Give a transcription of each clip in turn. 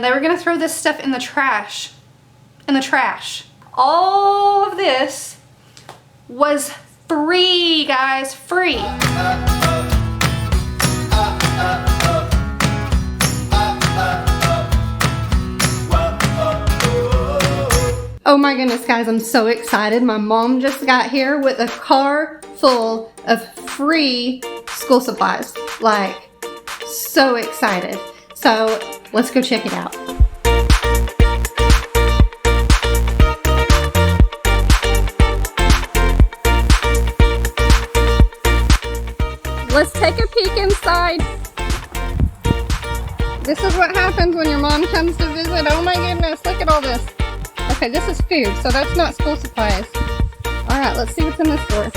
They were gonna throw this stuff in the trash. In the trash. All of this was free, guys, free. Oh my goodness, guys, I'm so excited. My mom just got here with a car full of free school supplies. Like, so excited. So let's go check it out. Let's take a peek inside. This is what happens when your mom comes to visit. Oh my goodness, look at all this. Okay, this is food, so that's not school supplies. Alright, let's see what's in this store.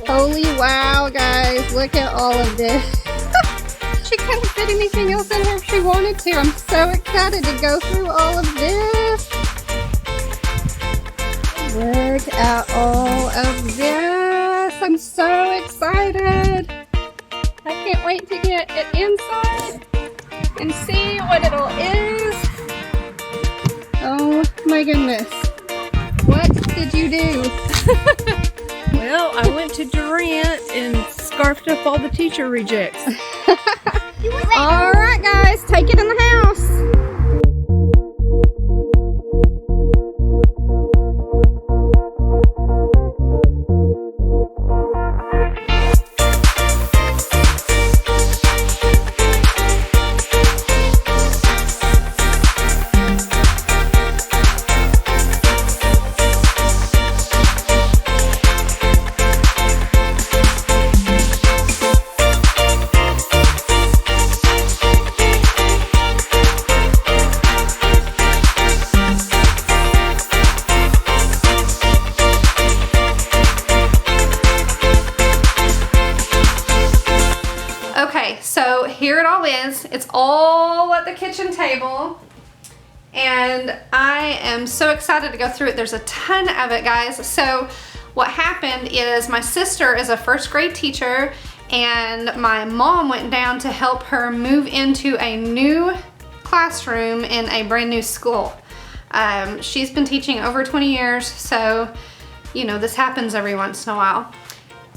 Holy wow, guys, look at all of this. She couldn't fit anything else in here if she wanted to. I'm so excited to go through all of this. Look at all of this. I'm so excited. I can't wait to get it inside and see what it all is. Oh my goodness. What did you do? Well, I went to Durant and scarfed up all the teacher rejects. Alright guys, take it in the house. Okay, so here it all is. It's all at the kitchen table. And I am so excited to go through it. There's a ton of it, guys. So what happened is my sister is a first grade teacher and my mom went down to help her move into a new classroom in a brand new school. She's been teaching over 20 years, so you know, this happens every once in a while.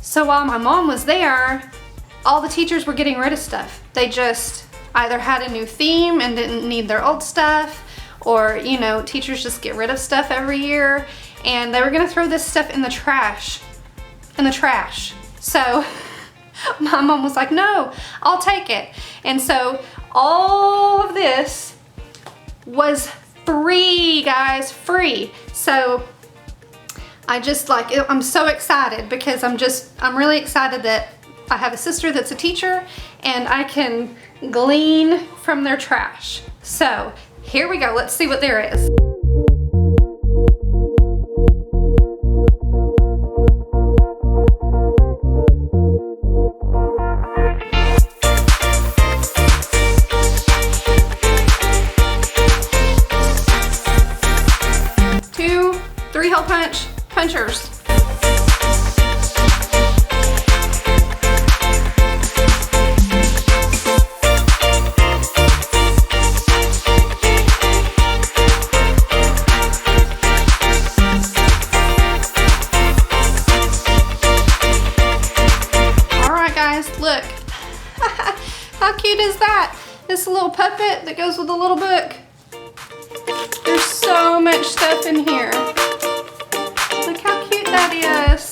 So while my mom was there, all the teachers were getting rid of stuff. They just either had a new theme and didn't need their old stuff, or, you know, teachers just get rid of stuff every year, and they were gonna throw this stuff in the trash. In the trash. So my mom was like, no, I'll take it. And so all of this was free, guys, free. So I just I'm so excited because I'm really excited that I have a sister that's a teacher and I can glean from their trash. So here we go, let's see what there is. Two 3-hole punchers. Look, how cute is that? This little puppet that goes with the little book. There's so much stuff in here. Look how cute that is.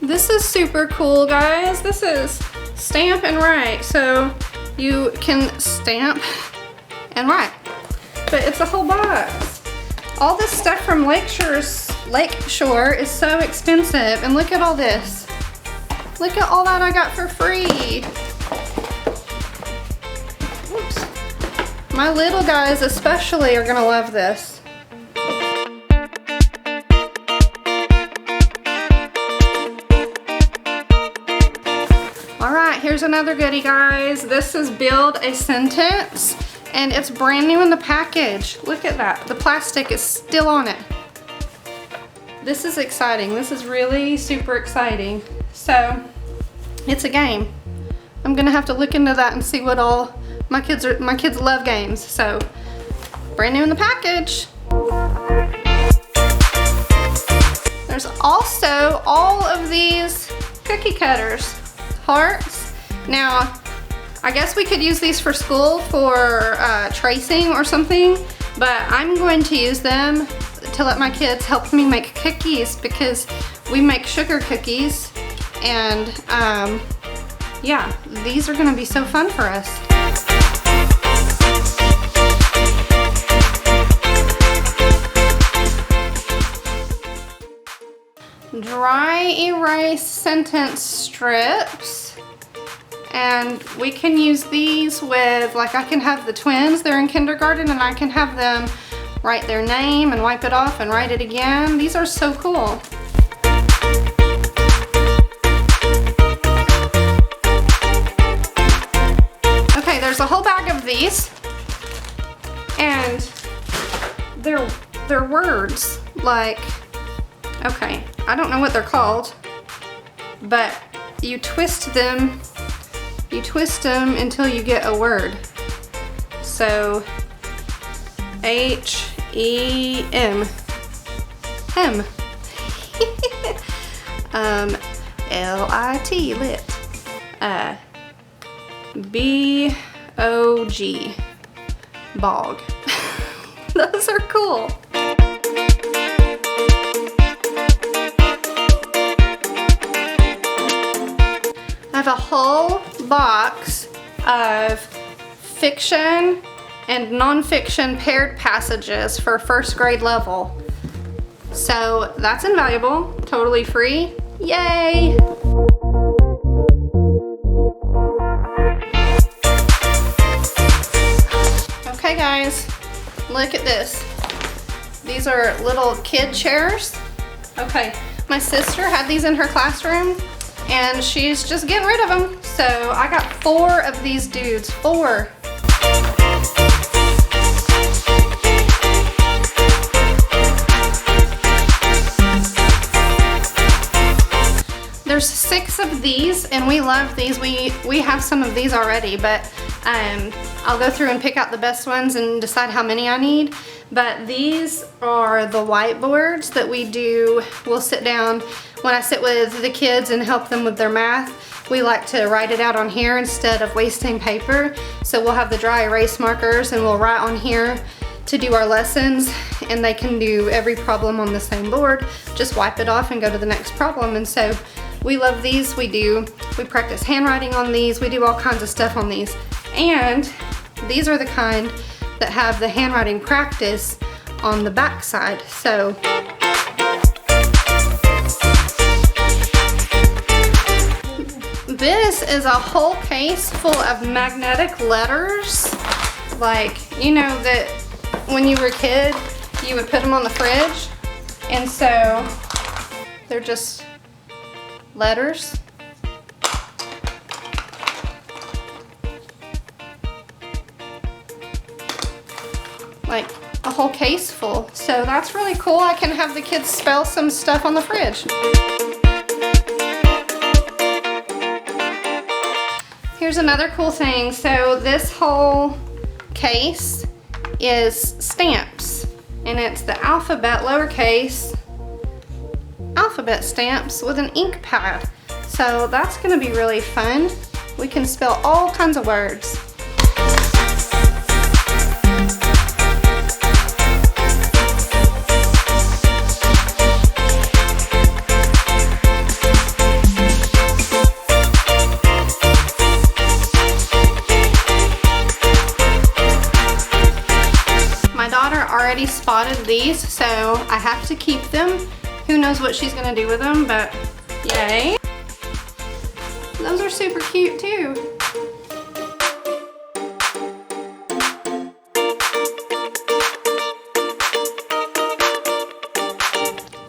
This is super cool, guys. This is stamp and write, so you can stamp and write, but it's a whole box. All this stuff from Lakeshore is so expensive, and look at all this. Look at all that I got for free. Oops. My little guys especially are gonna love this. Alright, here's another goodie, guys. This is Build a Sentence, and it's brand new in the package. Look at that. The plastic is still on it. This is exciting. This is really super exciting. So, it's a game. I'm gonna have to look into that and see what all my kids love games. So, brand new in the package. There's also all of these cookie cutters, hearts. Now, I guess we could use these for school for tracing or something, but I'm going to use them to let my kids help me make cookies because we make sugar cookies, and yeah, these are gonna be so fun for us. Dry erase sentence strips, and we can use these with, like, I can have the twins, they're in kindergarten, and I can have them write their name and wipe it off and write it again. These are so cool. Okay, there's a whole bag of these, and they're words, like, okay, I don't know what they're called, but you twist them until you get a word. So, H-E-M, hem. L-I-T, lit. B-O-G, bog. Those are cool. I have a whole box of fiction and nonfiction paired passages for first grade level. So that's invaluable, totally free. Yay! Okay guys, look at this. These are little kid chairs. Okay, my sister had these in her classroom and she's just getting rid of them. So I got 4 of these dudes, 4. There's 6 of these, and we love these. We have some of these already, but I'll go through and pick out the best ones and decide how many I need. But these are the whiteboards that we do. We'll sit down, when I sit with the kids and help them with their math, we like to write it out on here instead of wasting paper. So we'll have the dry erase markers and we'll write on here to do our lessons, and they can do every problem on the same board. Just wipe it off and go to the next problem. And so we love these. We practice handwriting on these. We do all kinds of stuff on these. And these are the kind that have the handwriting practice on the back side. So this is a whole case full of magnetic letters. Like, you know that when you were a kid, you would put them on the fridge. And so they're just letters. Like a whole case full. So that's really cool. I can have the kids spell some stuff on the fridge. Here's another cool thing. So this whole case is stamps, and it's the alphabet lowercase alphabet stamps with an ink pad. So that's gonna be really fun. We can spell all kinds of words. My daughter already spotted these, so I have to keep them. Who knows what she's gonna do with them, but yay. Those are super cute too.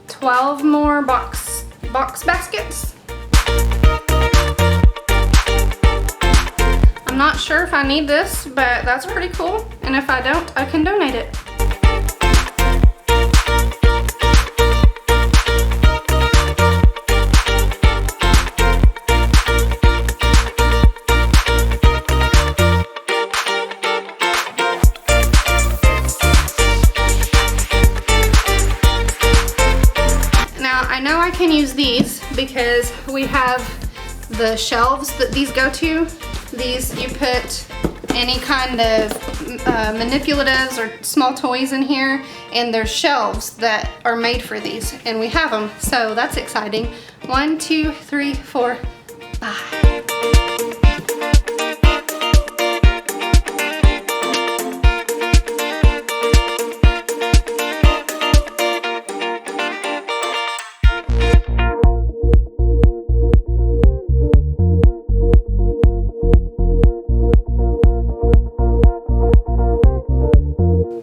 $12 more box baskets. not sure if I need this, but that's pretty cool. And if I don't, I can donate it. Now, I know I can use these because we have the shelves that these go to. These, you put any kind of manipulatives or small toys in here, and there's shelves that are made for these, and we have them, so that's exciting. 1, 2, 3, 4, 5.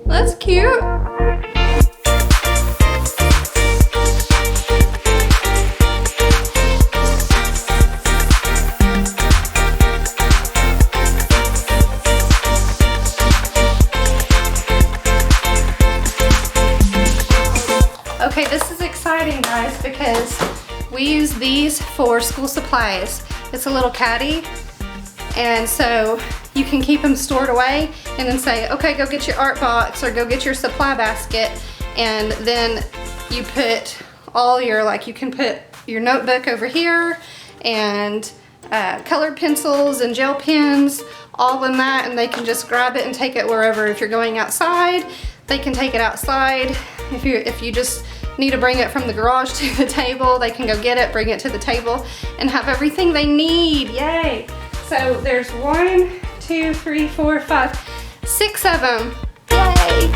That's cute. Okay, this is exciting, guys, because we use these for school supplies. It's a little caddy, and so you can keep them stored away and then say, okay, go get your art box or go get your supply basket, and then you put all your, like, you can put your notebook over here and colored pencils and gel pens all in that, and they can just grab it and take it wherever. If you're going outside, they can take it outside. If you just need to bring it from the garage to the table, they can go get it, bring it to the table, and have everything they need. Yay! So there's 1, 2, 3, 4, 5, 6 of them. Yay!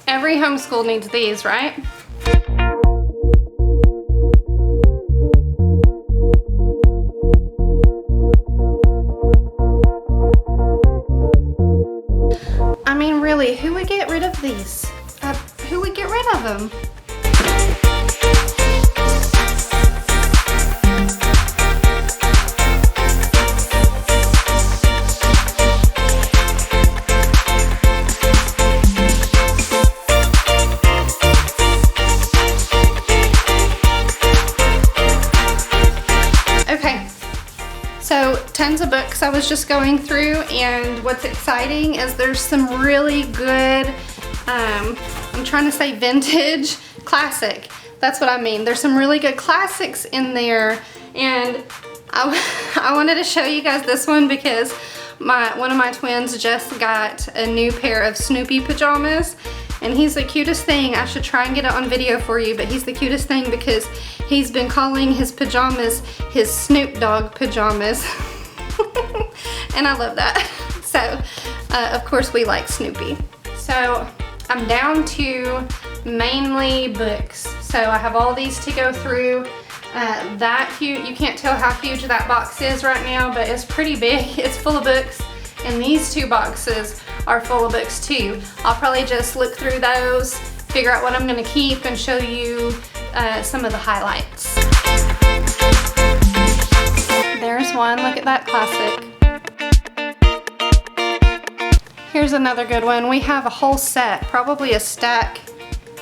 Every homeschool needs these, right? I mean, really, who would get rid of these? Who would get rid of them? So tons of books I was just going through, and what's exciting is there's some really good, I'm trying to say vintage, classic. That's what I mean. There's some really good classics in there, and I wanted to show you guys this one because one of my twins just got a new pair of Snoopy pajamas, and he's the cutest thing. I should try and get it on video for you, but he's the cutest thing because he's been calling his pajamas his Snoop Dogg pajamas. And I love that. So, of course we like Snoopy. So, I'm down to mainly books. So I have all these to go through. That huge, you can't tell how huge that box is right now, but it's pretty big. It's full of books. And these 2 boxes are full of books too. I'll probably just look through those, figure out what I'm gonna keep, and show you some of the highlights. There's one, look at that classic. Here's another good one. We have a whole set, probably a stack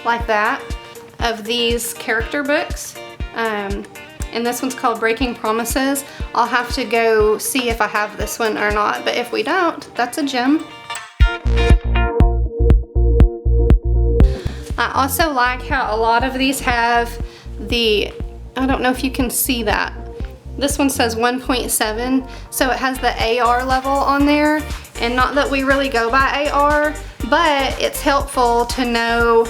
like that, of these character books. And this one's called Breaking Promises. I'll have to go see if I have this one or not, but if we don't, that's a gem. I also like how a lot of these have the, I don't know if you can see that. This one says 1.7, so it has the AR level on there, And not that we really go by AR, but it's helpful to know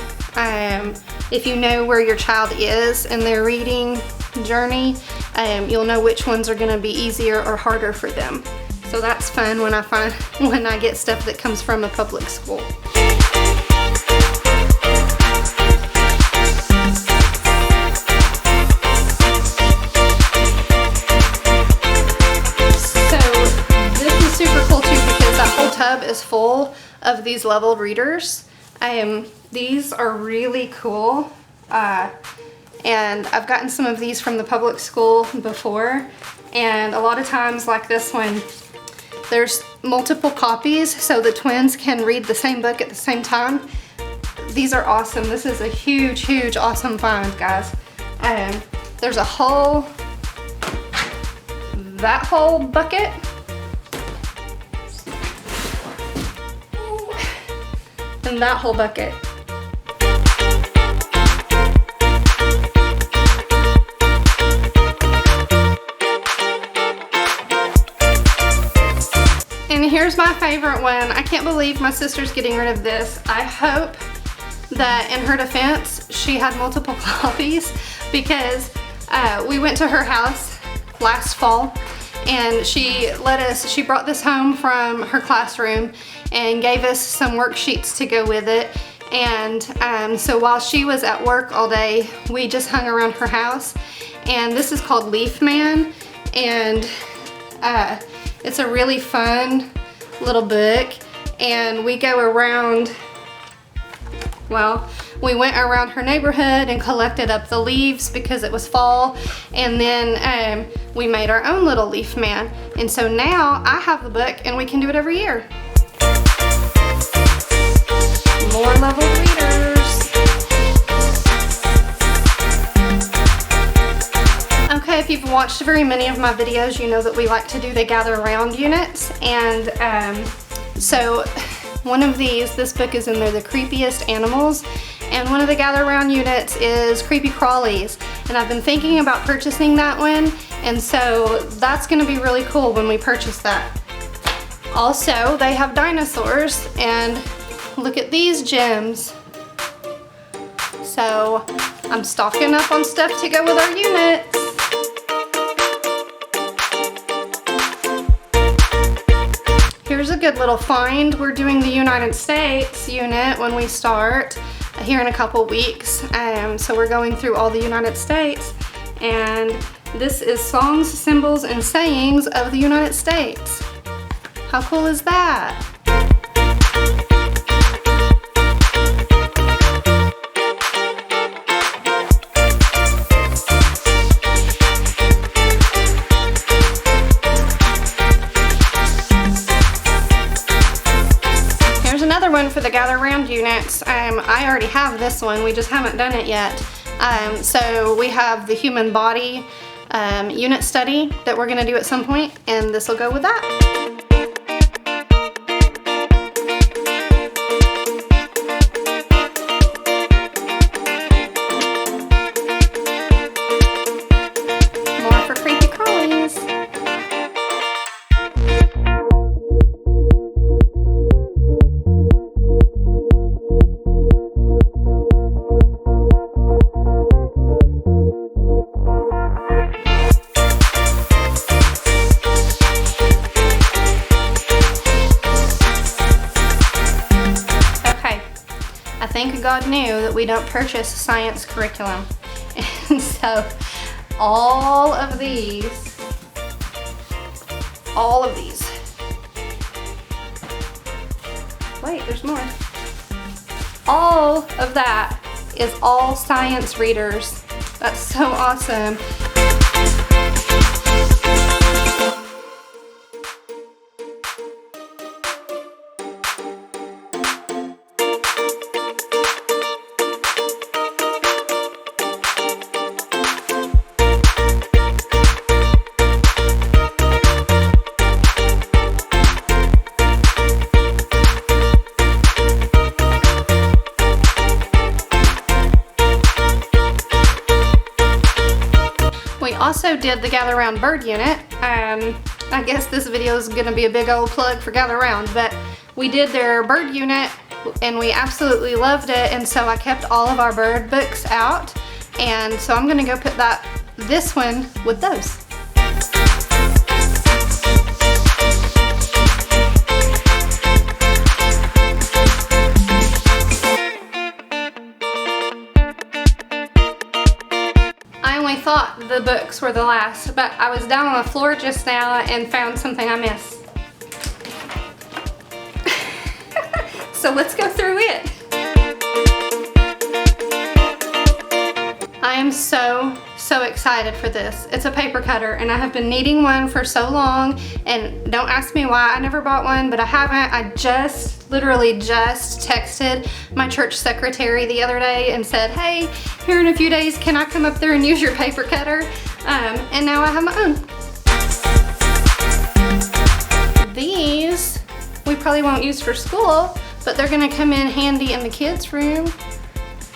if you know where your child is in their reading journey, you'll know which ones are gonna be easier or harder for them. So that's fun when I get stuff that comes from a public school. Tub is full of these leveled readers. These are really cool, and I've gotten some of these from the public school before, and a lot of times, like this one, there's multiple copies so the twins can read the same book at the same time. These are awesome. This is a huge awesome find, guys. There's that whole bucket. And that whole bucket. And here's my favorite one. I can't believe my sister's getting rid of this. I hope that in her defense, she had multiple copies, because we went to her house last fall and she brought this home from her classroom and gave us some worksheets to go with it. And so while she was at work all day, we just hung around her house. And this is called Leaf Man, and it's a really fun little book. And we go around, well, we went around her neighborhood and collected up the leaves because it was fall, and then we made our own little Leaf Man. And so now I have the book and we can do it every year. More level readers. Okay, if you've watched very many of my videos, you know that we like to do the gather around units. And so one of these, this book is in there, The Creepiest Animals. And one of the gather around units is Creepy Crawlies. And I've been thinking about purchasing that one. And so that's gonna be really cool when we purchase that. Also, they have dinosaurs, and look at these gems. So I'm stocking up on stuff to go with our units. Here's a good little find. We're doing the United States unit when we start here in a couple weeks. So we're going through all the United States, and this is songs, symbols, and sayings of the United States. How cool is that? One for the gather around units. I already have this one, we just haven't done it yet. So we have the human body unit study that we're going to do at some point, and this will go with that. More for creepy crawlies. I think God knew that we don't purchase science curriculum. And so all of these, wait, there's more. All of that is all science readers. That's so awesome. We also did the gather around bird unit I guess this video is gonna be a big old plug for Gather Round, but we did their bird unit and we absolutely loved it, and so I kept all of our bird books out, and so I'm gonna go put this one with those. I only thought the books were the last, but I was down on the floor just now and found something I missed. So let's go through it. I am so excited for this. It's a paper cutter and I have been needing one for so long, and don't ask me why I never bought one, but I haven't. I literally just texted my church secretary the other day and said, hey, here in a few days, can I come up there and use your paper cutter? And now I have my own. These we probably won't use for school, but they're gonna come in handy in the kids' room.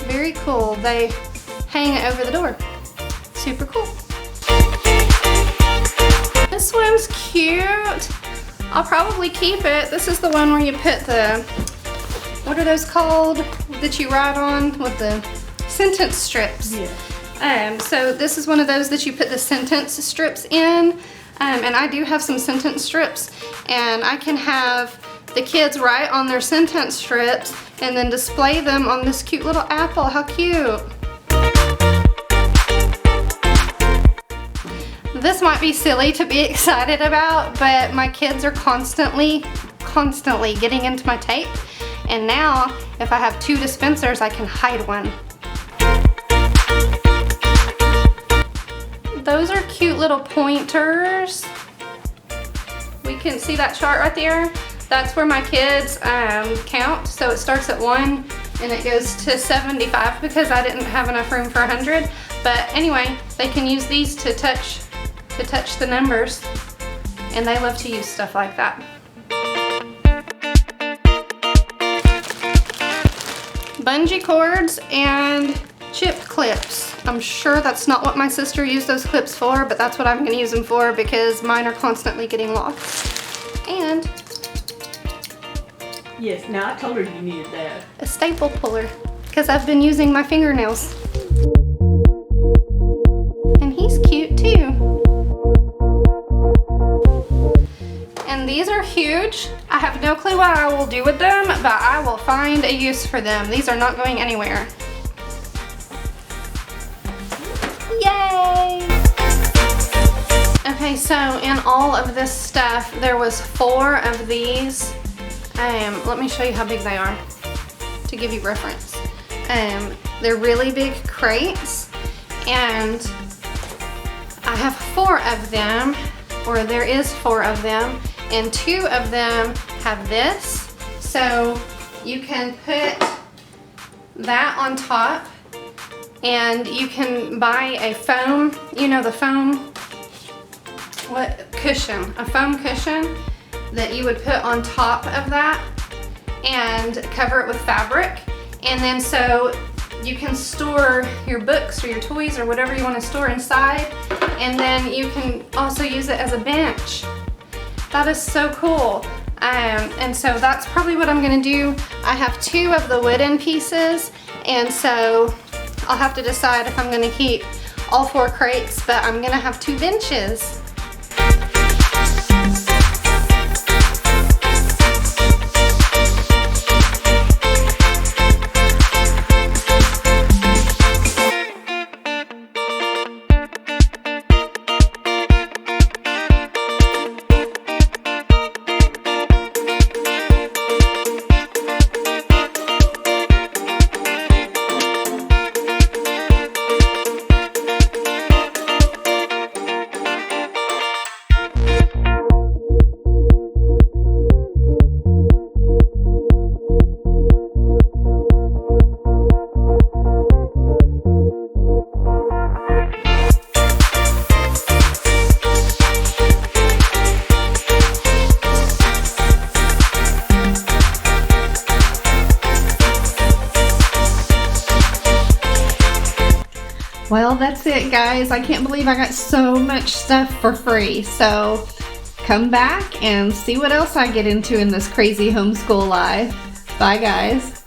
Very cool. They hang over the door. Super cool. This one's cute. I'll probably keep it. This is the one where you put the, what are those called that you write on with the sentence strips? Yeah. So this is one of those that you put the sentence strips in, and I do have some sentence strips, and I can have the kids write on their sentence strips and then display them on this cute little apple. How cute. This might be silly to be excited about, but my kids are constantly getting into my tape, and now if I have 2 dispensers, I can hide one. Those are cute little pointers. We can see that chart right there. That's where my kids count. So it starts at 1 and it goes to 75 because I didn't have enough room for 100. But anyway, they can use these to touch the numbers, and they love to use stuff like that. Bungee cords and chip clips. I'm sure that's not what my sister used those clips for, but that's what I'm gonna use them for because mine are constantly getting lost. And Yes, now I told her you needed that. a staple puller because I've been using my fingernails. And he's cute too. And these are huge. I have no clue what I will do with them, but I will find a use for them. These are not going anywhere. Yay! Okay, so in all of this stuff, there was 4 of these. Let me show you how big they are to give you reference. They're really big crates, and I have 4 of them, or there is 4 of them, and 2 of them have this. So you can put that on top, and you can buy a foam, you know, the foam, cushion, a foam cushion that you would put on top of that and cover it with fabric. And then so you can store your books or your toys or whatever you want to store inside, and then you can also use it as a bench. That is so cool. And so that's probably what I'm gonna do. I have 2 of the wooden pieces, and so I'll have to decide if I'm gonna keep all 4 crates, but I'm gonna have 2 benches. Well, that's it, guys. I can't believe I got so much stuff for free. So come back and see what else I get into in this crazy homeschool life. Bye, guys.